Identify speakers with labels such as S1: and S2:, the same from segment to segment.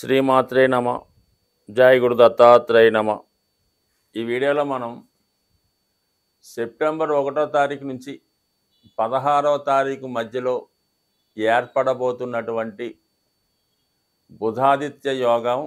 S1: శ్రీమాత్రే నమ. జై గురు దత్తాత్రేయ నమ. ఈ వీడియోలో మనం సెప్టెంబర్ 1వ తారీఖు నుంచి 16వ తారీఖు మధ్యలో ఏర్పడబోతున్నటువంటి బుధాదిత్య యోగం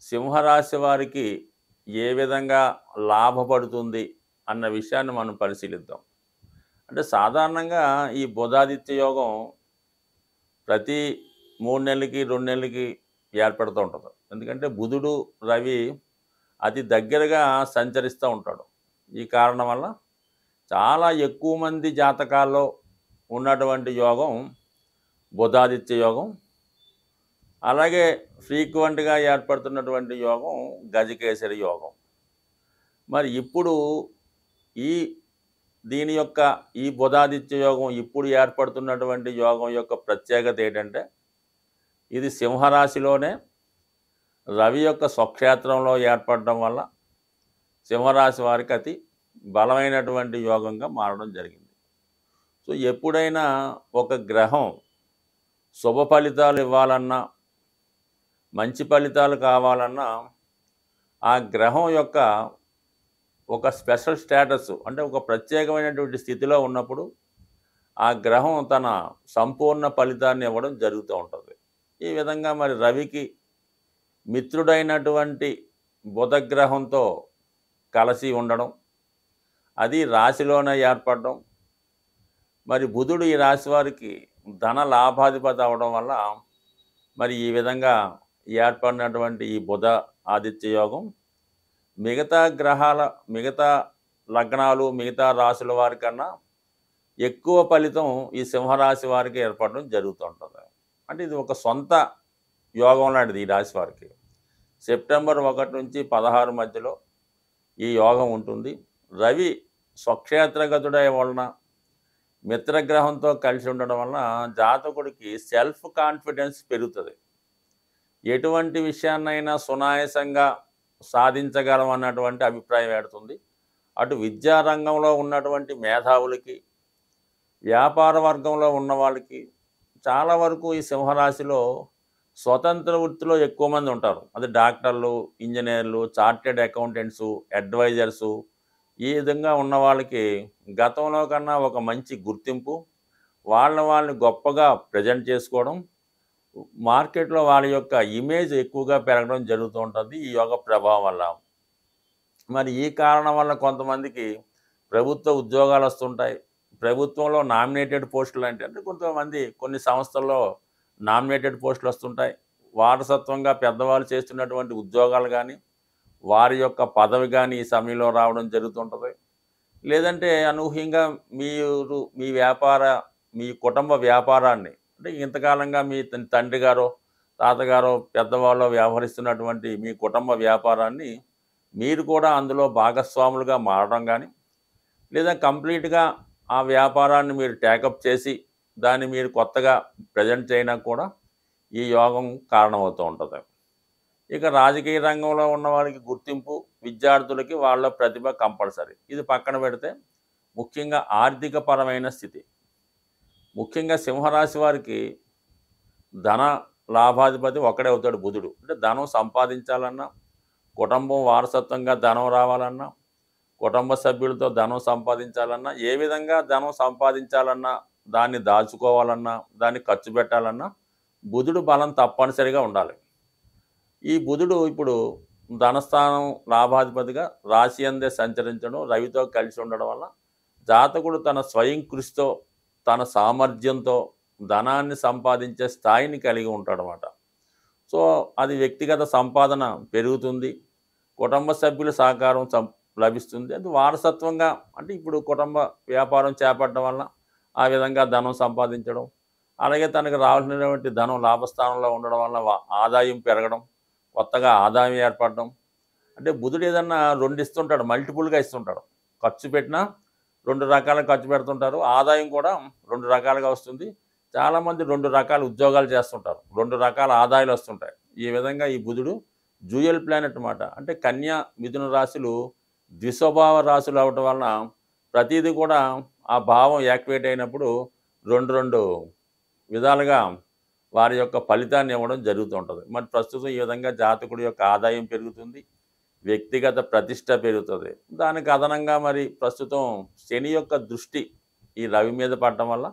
S1: సింహరాశి వారికి ఏ విధంగా లాభపడుతుంది అన్న విషయాన్ని మనం పరిశీలిద్దాం. అంటే సాధారణంగా ఈ బుధాదిత్య యోగం ప్రతి 3 నెలలకి 2 నెలలకి ఏర్పడుతూ ఉంటుంది. ఎందుకంటే బుధుడు రవి అతి దగ్గరగా సంచరిస్తూ ఉంటాడు. ఈ కారణం వల్ల చాలా ఎక్కువ మంది జాతకాల్లో ఉన్నటువంటి యోగం బుధాదిత్య యోగం. అలాగే ఫ్రీక్వెంట్గా ఏర్పడుతున్నటువంటి యోగం గజకేసరి యోగం. మరి ఇప్పుడు దీని యొక్క ఈ బుధాదిత్య యోగం ఇప్పుడు ఏర్పడుతున్నటువంటి యోగం యొక్క ప్రత్యేకత ఏంటంటే, ఇది సింహరాశిలోనే రవి యొక్క స్వక్షేత్రంలో ఏర్పడడం వల్ల సింహరాశి వారికి అతి బలమైనటువంటి యోగంగా మారడం జరిగింది. సో ఎప్పుడైనా ఒక గ్రహం శుభ ఫలితాలు ఇవ్వాలన్నా, మంచి ఫలితాలు కావాలన్నా, ఆ గ్రహం యొక్క ఒక స్పెషల్ స్టేటస్ అంటే ఒక ప్రత్యేకమైనటువంటి స్థితిలో ఉన్నప్పుడు ఆ గ్రహం తన సంపూర్ణ ఫలితాన్ని ఇవ్వడం జరుగుతూ ఉంటుంది. ఈ విధంగా మరి రవికి మిత్రుడైనటువంటి బుధగ్రహంతో కలిసి ఉండడం, అది రాశిలోనే ఏర్పడడం, మరి బుధుడు ఈ రాశి వారికి ధన లాభాధిపతి అవడం వల్ల మరి ఈ విధంగా ఏర్పడినటువంటి ఈ బుధ ఆదిత్య యోగం మిగతా లగ్నాలు మిగతా రాశుల వారికన్నా ఎక్కువ ఫలితం ఈ సింహరాశి వారికి ఏర్పడడం జరుగుతుంటుంది. అంటే ఇది ఒక సొంత యోగం లాంటిది ఈ రాశి వారికి. సెప్టెంబర్ 1 నుంచి 16 మధ్యలో ఈ యోగం ఉంటుంది. రవి స్వక్షేత్రగతుడై వలన మిత్రగ్రహంతో కలిసి ఉండడం వలన జాతకుడికి సెల్ఫ్ కాన్ఫిడెన్స్ పెరుగుతుంది. ఎటువంటి విషయాన్నైనా సునాయాసంగా సాధించగలం అన్నటువంటి అభిప్రాయం ఏడుతుంది. అటు విద్యారంగంలో ఉన్నటువంటి మేధావులకి, వ్యాపార వర్గంలో ఉన్న వాళ్ళకి చాలా వరకు ఈ సింహరాశిలో స్వతంత్ర వృత్తిలో ఎక్కువ మంది ఉంటారు. అది డాక్టర్లు, ఇంజనీర్లు, చార్టెడ్ అకౌంటెంట్సు, అడ్వైజర్సు, ఈ విధంగా ఉన్న వాళ్ళకి గతంలో కన్నా ఒక మంచి గుర్తింపు, వాళ్ళని గొప్పగా ప్రజెంట్ చేసుకోవడం, మార్కెట్లో వాళ్ళ యొక్క ఇమేజ్ ఎక్కువగా పెరగడం జరుగుతూ ఉంటుంది ఈ యోగ ప్రభావం వల్ల. మరి ఈ కారణం వల్ల కొంతమందికి ప్రభుత్వ ఉద్యోగాలు వస్తుంటాయి. ప్రభుత్వంలో నామినేటెడ్ పోస్టులు అంటే కొంతమంది కొన్ని సంస్థల్లో నామినేటెడ్ పోస్టులు వస్తుంటాయి. వారసత్వంగా పెద్దవాళ్ళు చేస్తున్నటువంటి ఉద్యోగాలు కానీ, వారి యొక్క పదవి కానీ ఈ సమయంలో రావడం జరుగుతుంటుంది. లేదంటే అనూహ్యంగా మీరు మీ కుటుంబ వ్యాపారాన్ని, అంటే ఇంతకాలంగా మీ తండ్రి గారో తాతగారో పెద్దవాళ్ళు వ్యవహరిస్తున్నటువంటి మీ కుటుంబ వ్యాపారాన్ని మీరు కూడా అందులో భాగస్వాములుగా మారడం కానీ, లేదా కంప్లీట్గా ఆ వ్యాపారాన్ని మీరు టేకప్ చేసి దాన్ని మీరు కొత్తగా ప్రజెంట్ చేయడం కూడా ఈ యోగం కారణమవుతూ ఉంటుంది. ఇక రాజకీయ రంగంలో ఉన్న వాళ్ళకి గుర్తింపు, విద్యార్థులకి వాళ్ళ ప్రతిభ కంపల్సరీ. ఇది పక్కన పెడితే ముఖ్యంగా ఆర్థిక పరమైన స్థితి, ముఖ్యంగా సింహరాశి వారికి ధన లాభాధిపతి ఒకడే అవుతాడు బుధుడు. అంటే ధనం సంపాదించాలన్నా, కుటుంబం వారసత్వంగా ధనం రావాలన్నా, కుటుంబ సభ్యులతో ధనం సంపాదించాలన్నా, ఏ విధంగా ధనం సంపాదించాలన్నా, దాన్ని దాచుకోవాలన్నా, దాన్ని ఖర్చు పెట్టాలన్నా బుధుడు బలం తప్పనిసరిగా ఉండాలి. ఈ బుధుడు ఇప్పుడు ధనస్థానం లాభాధిపతిగా రాశి అందే సంచరించడం, రవితో కలిసి ఉండడం వల్ల జాతకుడు తన స్వయం కృషితో, తన సామర్థ్యంతో ధనాన్ని సంపాదించే స్థాయిని కలిగి ఉంటాడనమాట. సో అది వ్యక్తిగత సంపాదన పెరుగుతుంది, కుటుంబ సభ్యుల సహకారం లభిస్తుంది. అది వారసత్వంగా, అంటే ఇప్పుడు కుటుంబ వ్యాపారం చేపట్టడం వల్ల ఆ విధంగా ధనం సంపాదించడం, అలాగే తనకు రావాల్సినటువంటి ధనం లాభస్థానంలో ఉండడం వల్ల ఆదాయం పెరగడం, కొత్తగా ఆదాయం ఏర్పడడం. అంటే బుధుడు ఏదన్నా 2 ఇస్తుంటాడు, మల్టిపుల్గా ఇస్తుంటాడు. ఖర్చు పెట్టినా 2 రకాలుగా ఖర్చు పెడుతుంటారు, ఆదాయం కూడా 2 రకాలుగా వస్తుంది. చాలామంది 2 రకాల ఉద్యోగాలు చేస్తుంటారు, 2 రకాల ఆదాయాలు వస్తుంటాయి. ఈ విధంగా ఈ బుధుడు డ్యూయల్ ప్లానెట్ అన్నమాట. అంటే కన్యా మిథున రాశులు ద్విస్వభావ రాశులు అవటం వలన ప్రతిదీ కూడా ఆ భావం యాక్టివేట్ అయినప్పుడు 2 విధాలుగా వారి యొక్క ఫలితాన్ని ఇవ్వడం జరుగుతూ ఉంటుంది. మరి ప్రస్తుతం ఈ విధంగా జాతకుడి యొక్క ఆదాయం పెరుగుతుంది, వ్యక్తిగత ప్రతిష్ట పెరుగుతుంది. దానికి అదనంగా మరి ప్రస్తుతం శని యొక్క దృష్టి ఈ రవి మీద పడటం వల్ల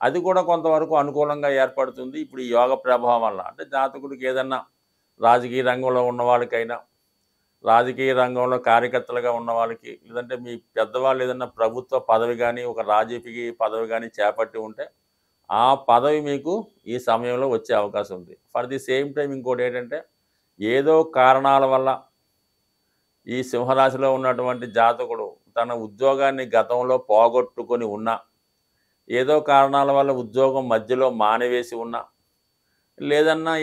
S1: అది కూడా కొంతవరకు అనుకూలంగా ఏర్పడుతుంది. ఇప్పుడు ఈ యోగ ప్రభావం వల్ల అంటే జాతకుడికి ఏదన్నా రాజకీయ రంగంలో ఉన్న వాళ్ళకైనా, రాజకీయ రంగంలో కార్యకర్తలుగా ఉన్న వాళ్ళకి, లేదంటే మీ పెద్దవాళ్ళు ఏదన్నా ప్రభుత్వ పదవి కానీ, ఒక రాజకీయ పదవి కానీ చేపట్టి ఉంటే ఆ పదవి మీకు ఈ సమయంలో వచ్చే అవకాశం ఉంది. ఫర్ ది సేమ్ టైం ఇంకోటి ఏంటంటే, ఏదో కారణాల వల్ల ఈ సింహరాశిలో ఉన్నటువంటి జాతకుడు తన ఉద్యోగాన్ని గతంలో పోగొట్టుకొని ఉన్నా, ఏదో కారణాల వల్ల ఉద్యోగం మధ్యలో మానివేసి ఉన్నా,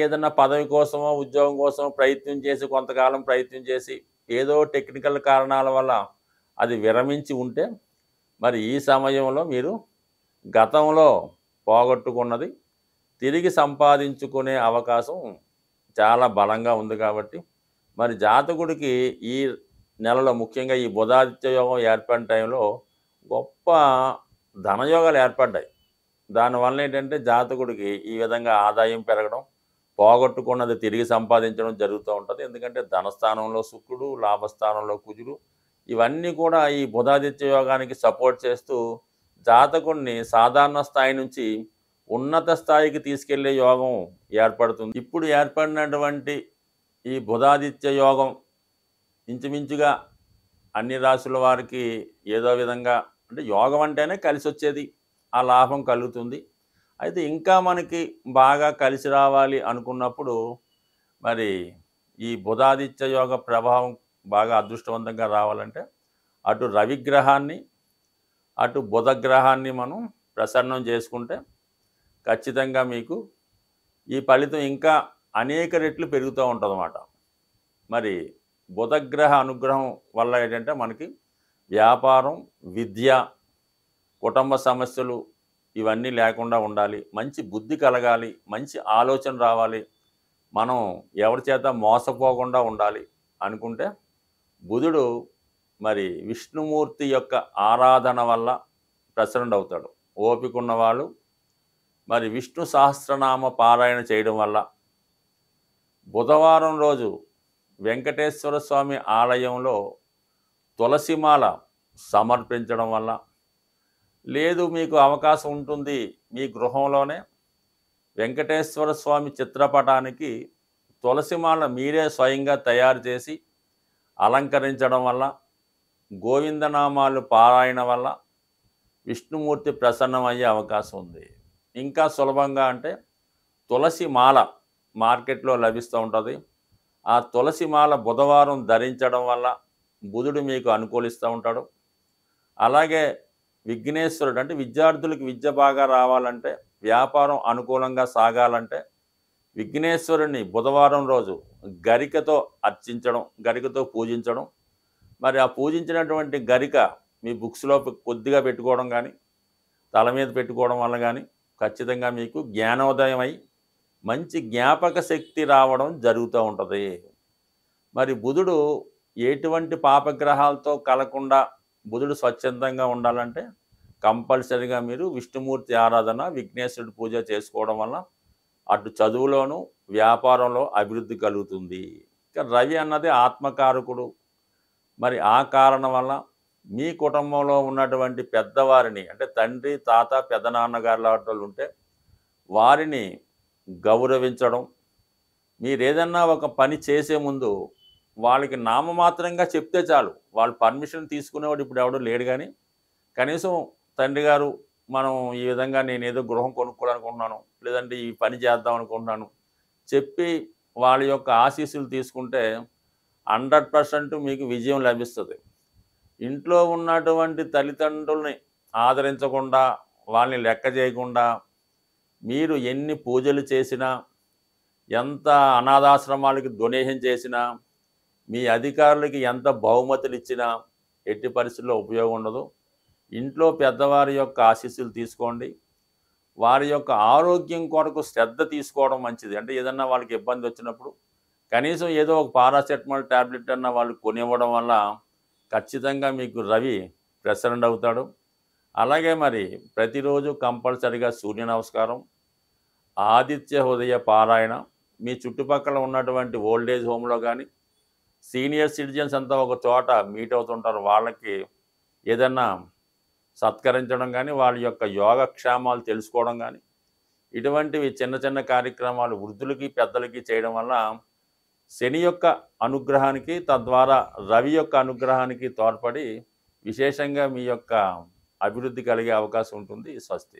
S1: ఏదన్నా పదవి కోసమో ఉద్యోగం కోసమో ప్రయత్నం చేసి కొంతకాలం ప్రయత్నం చేసి ఏదో టెక్నికల్ కారణాల వల్ల అది విరమించి ఉంటే, మరి ఈ సమయంలో మీరు గతంలో పోగొట్టుకున్నది తిరిగి సంపాదించుకునే అవకాశం చాలా బలంగా ఉంది. కాబట్టి మరి జాతకుడికి ఈ నెలలో ముఖ్యంగా ఈ బుధాదిత్య యోగం ఏర్పడిన టైంలో గొప్ప ధనయోగాలు ఏర్పడ్డాయి. దానివల్ల ఏంటంటే జాతకుడికి ఈ విధంగా ఆదాయం పెరగడం, పోగొట్టుకున్నది తిరిగి సంపాదించడం జరుగుతూ ఉంటుంది. ఎందుకంటే ధనస్థానంలో శుక్రుడు, లాభస్థానంలో కుజుడు, ఇవన్నీ కూడా ఈ బుధాదిత్య యోగానికి సపోర్ట్ చేస్తూ జాతకుడిని సాధారణ స్థాయి నుంచి ఉన్నత స్థాయికి తీసుకెళ్లే యోగం ఏర్పడుతుంది. ఇప్పుడు ఏర్పడినటువంటి ఈ బుధాదిత్య యోగం ఇంచుమించుగా అన్ని రాశుల వారికి ఏదో విధంగా, అంటే యోగం అంటేనే కలిసి వచ్చేది, ఆ లాభం కలుగుతుంది. అయితే ఇంకా మనకి బాగా కలిసి రావాలి అనుకున్నప్పుడు మరి ఈ బుధాదిత్య యోగ ప్రభావం బాగా అదృష్టవంతంగా రావాలంటే అటు రవిగ్రహాన్ని అటు బుధగ్రహాన్ని మనం ప్రసన్నం చేసుకుంటే ఖచ్చితంగా మీకు ఈ ఫలితం ఇంకా అనేక రెట్లు పెరుగుతూ ఉంటుందన్నమాట. మరి బుధగ్రహ అనుగ్రహం వల్ల ఏంటంటే మనకి వ్యాపారం, విద్య, కుటుంబ సమస్యలు ఇవన్నీ లేకుండా ఉండాలి, మంచి బుద్ధి కలగాలి, మంచి ఆలోచన రావాలి, మనం ఎవరి చేత మోసపోకుండా ఉండాలి అనుకుంటే బుధుడు మరి విష్ణుమూర్తి యొక్క ఆరాధన వల్ల ప్రసన్నుడు అవుతాడు. ఓపిక ఉన్నవాళ్ళు మరి విష్ణు సహస్రనామ పారాయణ చేయడం వల్ల, బుధవారం రోజు వెంకటేశ్వర స్వామి ఆలయంలో తులసిమాల సమర్పించడం వల్ల, లేదు మీకు అవకాశం ఉంటుంది మీ గృహంలోనే వెంకటేశ్వర స్వామి చిత్రపటానికి తులసిమాల మీరే స్వయంగా తయారు చేసి అలంకరించడం వల్ల, గోవిందనామాలు పారాయణ వల్ల విష్ణుమూర్తి ప్రసన్నమయ్యే అవకాశం ఉంది. ఇంకా సులభంగా అంటే తులసి మాల మార్కెట్లో లభిస్తూ ఉంటుంది. ఆ తులసి మాల బుధవారం ధరించడం వల్ల బుధుడు మీకు అనుకూలిస్తూ ఉంటాడు. అలాగే విఘ్నేశ్వరుడు, అంటే విద్యార్థులకు విద్య బాగా రావాలంటే, వ్యాపారం అనుకూలంగా సాగాలంటే విఘ్నేశ్వరుని బుధవారం రోజు గరికతో అర్చించడం, గరికతో పూజించడం. మరి ఆ పూజించినటువంటి గరిక మీ బుక్స్లో కొద్దిగా పెట్టుకోవడం కానీ, తల మీద పెట్టుకోవడం వల్ల కానీ ఖచ్చితంగా మీకు జ్ఞానోదయం అయి మంచి జ్ఞాపక శక్తి రావడం జరుగుతూ ఉంటుంది. మరి బుధుడు ఎటువంటి పాపగ్రహాలతో కలకుండా బుధుడు స్వచ్ఛందంగా ఉండాలంటే కంపల్సరీగా మీరు విష్ణుమూర్తి ఆరాధన, విఘ్నేశ్వరుడి పూజ చేసుకోవడం వల్ల అటు చదువులోను వ్యాపారంలో అభివృద్ధి కలుగుతుంది. ఇక రవి అన్నది ఆత్మకారకుడు. మరి ఆ కారణం వల్ల మీ కుటుంబంలో ఉన్నటువంటి పెద్దవారిని, అంటే తండ్రి, తాత, పెద్దనాన్నగారు లాంటి వాళ్ళు ఉంటే వారిని గౌరవించడం, మీరేదన్నా ఒక పని చేసే ముందు వాళ్ళకి నామమాత్రంగా చెప్తే చాలు, వాళ్ళు పర్మిషన్ తీసుకునేవాడు ఇప్పుడు ఎవడో లేడు. కానీ కనీసం తండ్రి గారు, మనం ఈ విధంగా నేనేదో గృహం కొనుక్కోవాలనుకుంటున్నాను, లేదంటే ఈ పని చేద్దాం అనుకుంటున్నాను చెప్పి వాళ్ళ యొక్క ఆశీస్సులు తీసుకుంటే 100% మీకు విజయం లభిస్తుంది. ఇంట్లో ఉన్నటువంటి తల్లిదండ్రుల్ని ఆదరించకుండా, వాళ్ళని లెక్క చేయకుండా మీరు ఎన్ని పూజలు చేసినా, ఎంత అనాథాశ్రమాలకి డొనేషన్ చేసినా, మీ అధికారులకి ఎంత బహుమతులు ఇచ్చినా ఎట్టి పరిస్థితుల్లో ఉపయోగం ఉండదు. ఇంట్లో పెద్దవారి యొక్క ఆశీస్సులు తీసుకోండి. వారి యొక్క ఆరోగ్యం కొరకు శ్రద్ధ తీసుకోవడం మంచిది. అంటే ఏదన్నా వాళ్ళకి ఇబ్బంది వచ్చినప్పుడు కనీసం ఏదో ఒక పారాసెటమాల్ ట్యాబ్లెట్ అన్న వాళ్ళు కొనివ్వడం వల్ల ఖచ్చితంగా మీకు రవి ప్రసరణ అవుతాడు. అలాగే మరి ప్రతిరోజు కంపల్సరిగా సూర్య నమస్కారం, ఆదిత్య హృదయ పారాయణ, మీ చుట్టుపక్కల ఉన్నటువంటి ఓల్డేజ్ హోమ్లో కానీ సీనియర్ సిటిజన్స్ అంతా ఒక చోట మీట్ అవుతుంటారు, వాళ్ళకి ఏదన్నా సత్కరించడం కానీ వాళ్ళ యొక్క యోగక్షేమాలు తెలుసుకోవడం కానీ ఇటువంటివి చిన్న చిన్న కార్యక్రమాలు వృద్ధులకి పెద్దలకి చేయడం వల్ల శని యొక్క అనుగ్రహానికి తద్వారా రవి యొక్క అనుగ్రహానికి తోడ్పడి విశేషంగా మీ యొక్క అభివృద్ధి కలిగే అవకాశం ఉంటుంది. స్వస్తి.